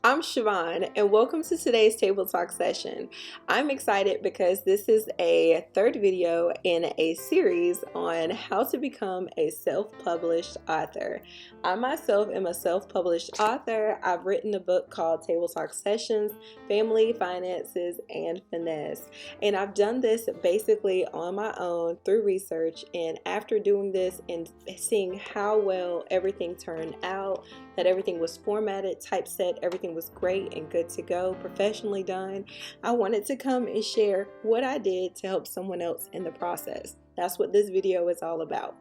I'm Siobhan, and welcome to today's Table Talk session. I'm excited because this is a third video in a series on how to become a self-published author. I myself am a self-published author. I've written a book called Table Talk Sessions, Family, Finances, and Finesse. And I've done this basically on my own through research, and after doing this and seeing how well everything turned out, that everything was formatted, typeset, everything was great and good to go, professionally done, I wanted to come and share what I did to help someone else in the process. That's what this video is all about.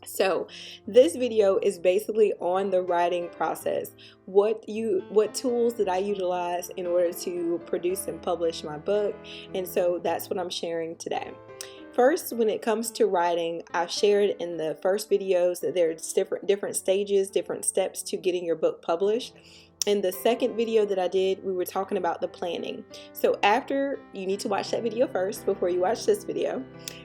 So this video is basically on the writing process. What tools did I utilize in order to produce and publish my book? And so that's what I'm sharing today. First, when it comes to writing, I've shared in the first videos that there's different stages, different steps to getting your book published. In the second video that I did, we were talking about the planning. So after, you need to watch that video first before you watch this video.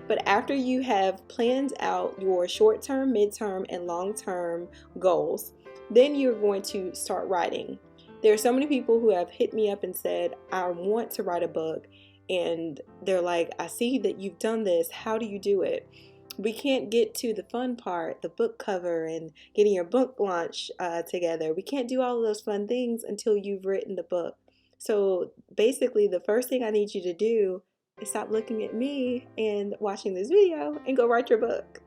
But after you have planned out your short-term, mid-term, and long-term goals, then you're going to start writing. There are so many people who have hit me up and said, I want to write a book. And they're like, I see that you've done this. How do you do it? We can't get to the fun part, the book cover and getting your book launch together. We can't do all of those fun things until you've written the book. So basically, the first thing I need you to do is stop looking at me and watching this video and go write your book.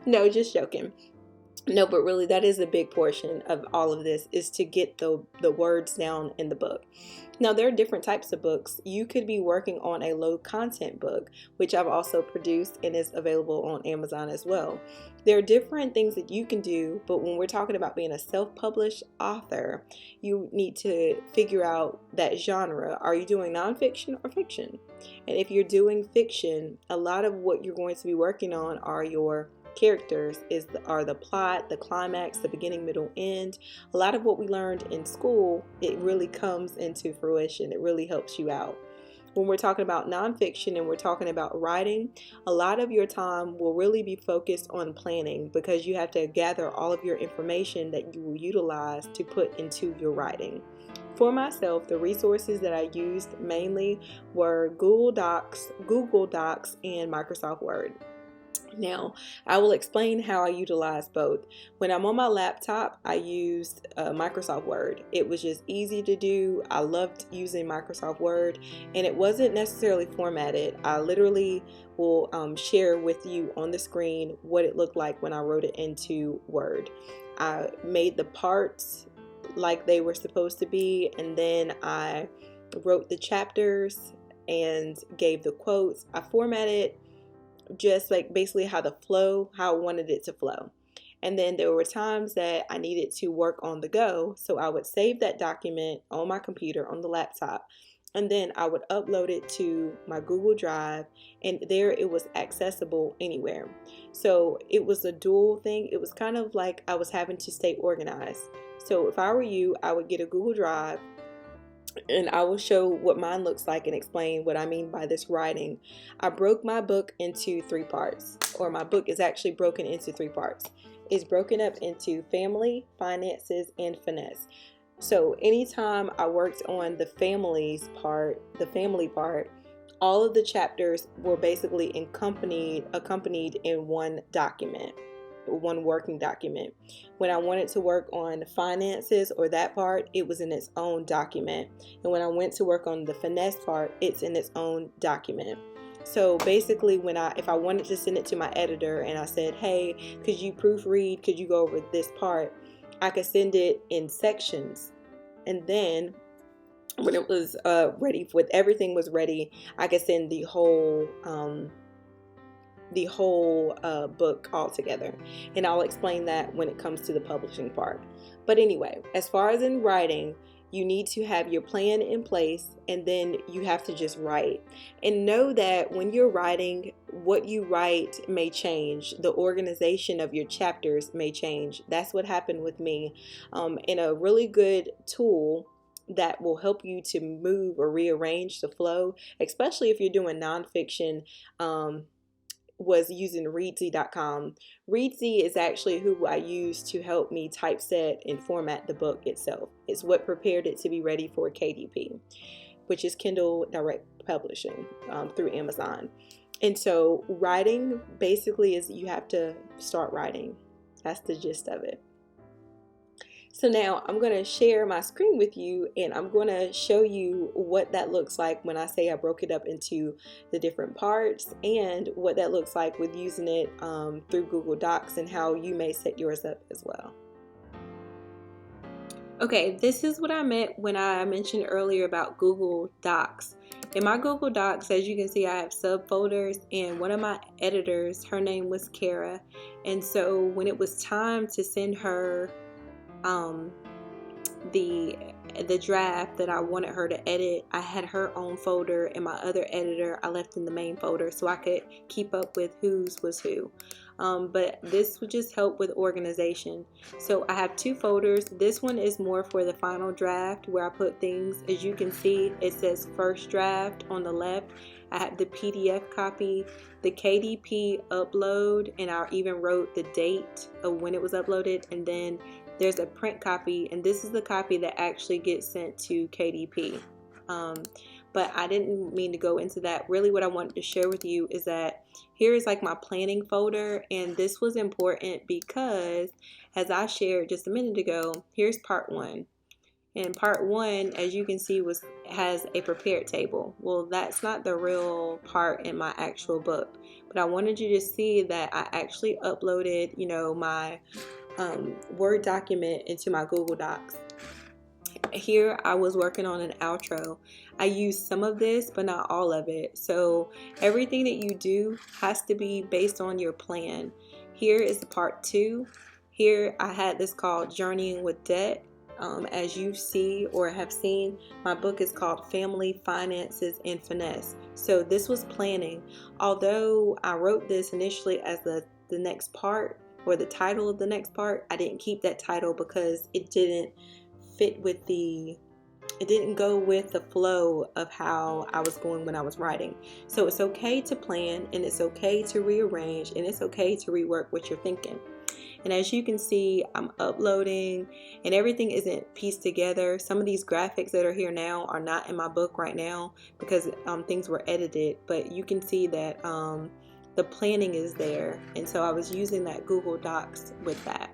No, just joking. No, but really, that is a big portion of all of this, is to get the words down in the book. Now, there are different types of books. You could be working on a low content book, which I've also produced and is available on Amazon as well. There are different things that you can do, but when we're talking about being a self-published author, you need to figure out that genre. Are you doing nonfiction or fiction? And if you're doing fiction, a lot of what you're going to be working on are your characters, are the plot, the climax, the beginning, middle, end. A lot of what we learned in school, it really comes into fruition. It really helps you out. When we're talking about nonfiction and we're talking about writing, a lot of your time will really be focused on planning, because you have to gather all of your information that you will utilize to put into your writing. For myself, the resources that I used mainly were Google Docs, and Microsoft Word. Now, I will explain how I utilize both. When I'm on my laptop, I used Microsoft Word. It was just easy to do. I loved using Microsoft Word, and it wasn't necessarily formatted. I literally will share with you on the screen what it looked like when I wrote it into Word. I made the parts like they were supposed to be, and then I wrote the chapters and gave the quotes. I formatted just like basically how I wanted it to flow. And then there were times that I needed to work on the go, so I would save that document on my computer, on the laptop, and then I would upload it to my Google Drive, and there it was accessible anywhere. So it was a dual thing. It was kind of like I was having to stay organized. So if I were you, I would get a Google Drive, and I will show what mine looks like and explain what I mean by this writing. I broke my book into 3 parts, or my book is actually broken into 3 parts. It's broken up into family, finances, and finesse. So anytime I worked on the family part, all of the chapters were basically accompanied in one document, one working document. When I wanted to work on finances or that part, it was in its own document. And when I went to work on the finesse part, it's in its own document. So basically, if I wanted to send it to my editor and I said, hey, could you proofread, could you go over this part, I could send it in sections. And then when it was ready, when everything was ready, I could send the whole book all together. And I'll explain that when it comes to the publishing part. But anyway, as far as in writing, you need to have your plan in place, and then you have to just write. And know that when you're writing, what you write may change. The organization of your chapters may change. That's what happened with me. And a really good tool that will help you to move or rearrange the flow, especially if you're doing nonfiction, was using Reedsy.com. Reedsy is actually who I use to help me typeset and format the book itself. It's what prepared it to be ready for KDP, which is Kindle Direct Publishing through Amazon. And so writing basically is you have to start writing. That's the gist of it. So now I'm going to share my screen with you, and I'm going to show you what that looks like when I say I broke it up into the different parts, and what that looks like with using it through Google Docs, and how you may set yours up as well. Okay, this is what I meant when I mentioned earlier about Google Docs. In my Google Docs, as you can see, I have subfolders, and one of my editors, her name was Kara, and so when it was time to send her the draft that I wanted her to edit, I had her own folder, and my other editor I left in the main folder so I could keep up with whose was who. But this would just help with organization. So I have two folders. This one is more for the final draft, where I put things. As you can see, it says first draft on the left. I have the PDF copy, the KDP upload, and I even wrote the date of when it was uploaded, and then there's a print copy, and this is the copy that actually gets sent to KDP. But I didn't mean to go into that. Really what I wanted to share with you is that here is like my planning folder, and this was important because, as I shared just a minute ago, here's part one. And part one, as you can see, has a prepared table. Well, that's not the real part in my actual book, but I wanted you to see that I actually uploaded, my Word document into my Google Docs. Here I was working on an outro. I used some of this, but not all of it. So everything that you do has to be based on your plan. Here is the part two. Here I had this called Journeying with Debt. As you see or have seen, my book is called Family, Finances, and Finesse. So this was planning. Although I wrote this initially as the next part, or the title of the next part, I didn't keep that title because it didn't fit with it didn't go with the flow of how I was going when I was writing. So it's okay to plan, and it's okay to rearrange, and it's okay to rework what you're thinking. And as you can see, I'm uploading, and everything isn't pieced together. Some of these graphics that are here now are not in my book right now because things were edited, but you can see that the planning is there, and so I was using that Google Docs with that.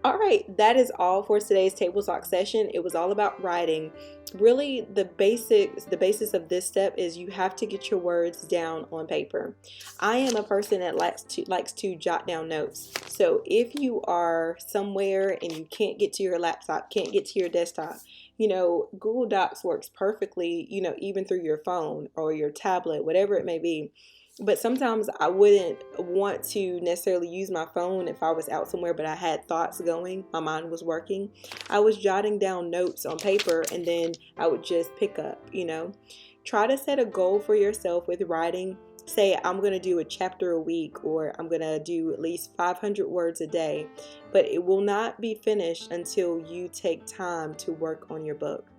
All right, that is all for today's Table Talk session. It was all about writing. Really, the basis of this step is you have to get your words down on paper. I am a person that likes to jot down notes. So if you are somewhere and you can't get to your laptop, can't get to your desktop, Google Docs works perfectly, even through your phone or your tablet, whatever it may be. But sometimes I wouldn't want to necessarily use my phone if I was out somewhere, but I had thoughts going, my mind was working. I was jotting down notes on paper, and then I would just pick up, Try to set a goal for yourself with writing. Say, I'm going to do a chapter a week, or I'm going to do at least 500 words a day, but it will not be finished until you take time to work on your book.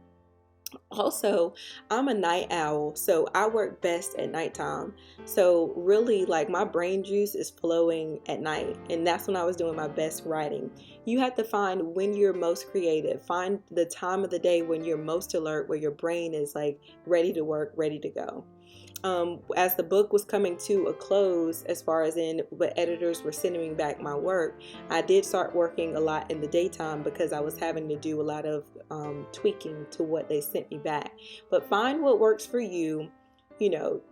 Also, I'm a night owl, so I work best at nighttime. So really, like, my brain juice is flowing at night, and that's when I was doing my best writing. You have to find when you're most creative. Find the time of the day when you're most alert, where your brain is like ready to work, ready to go. As the book was coming to a close, as far as in what editors were sending me back my work, I did start working a lot in the daytime because I was having to do a lot of tweaking to what they sent me back. But find what works for you.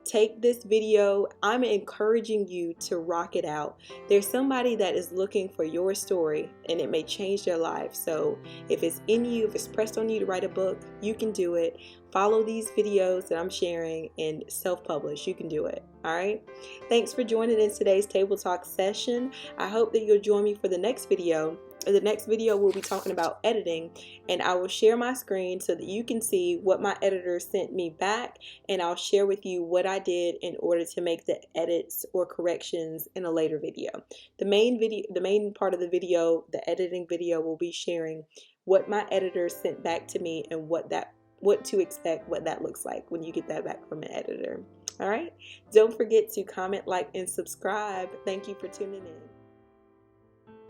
Take this video. I'm encouraging you to rock it out. There's somebody that is looking for your story, and it may change their life. So if it's in you, if it's pressed on you to write a book, you can do it. Follow these videos that I'm sharing and self-publish. You can do it. All right. Thanks for joining in today's Table Talk session. I hope that you'll join me for the next video. The next video we'll be talking about editing, and I will share my screen so that you can see what my editor sent me back, and I'll share with you what I did in order to make the edits or corrections in a later video. The main part of the video, the editing video, will be sharing what my editor sent back to me and what to expect, what that looks like when you get that back from an editor. All right. Don't forget to comment, like, and subscribe. Thank you for tuning in.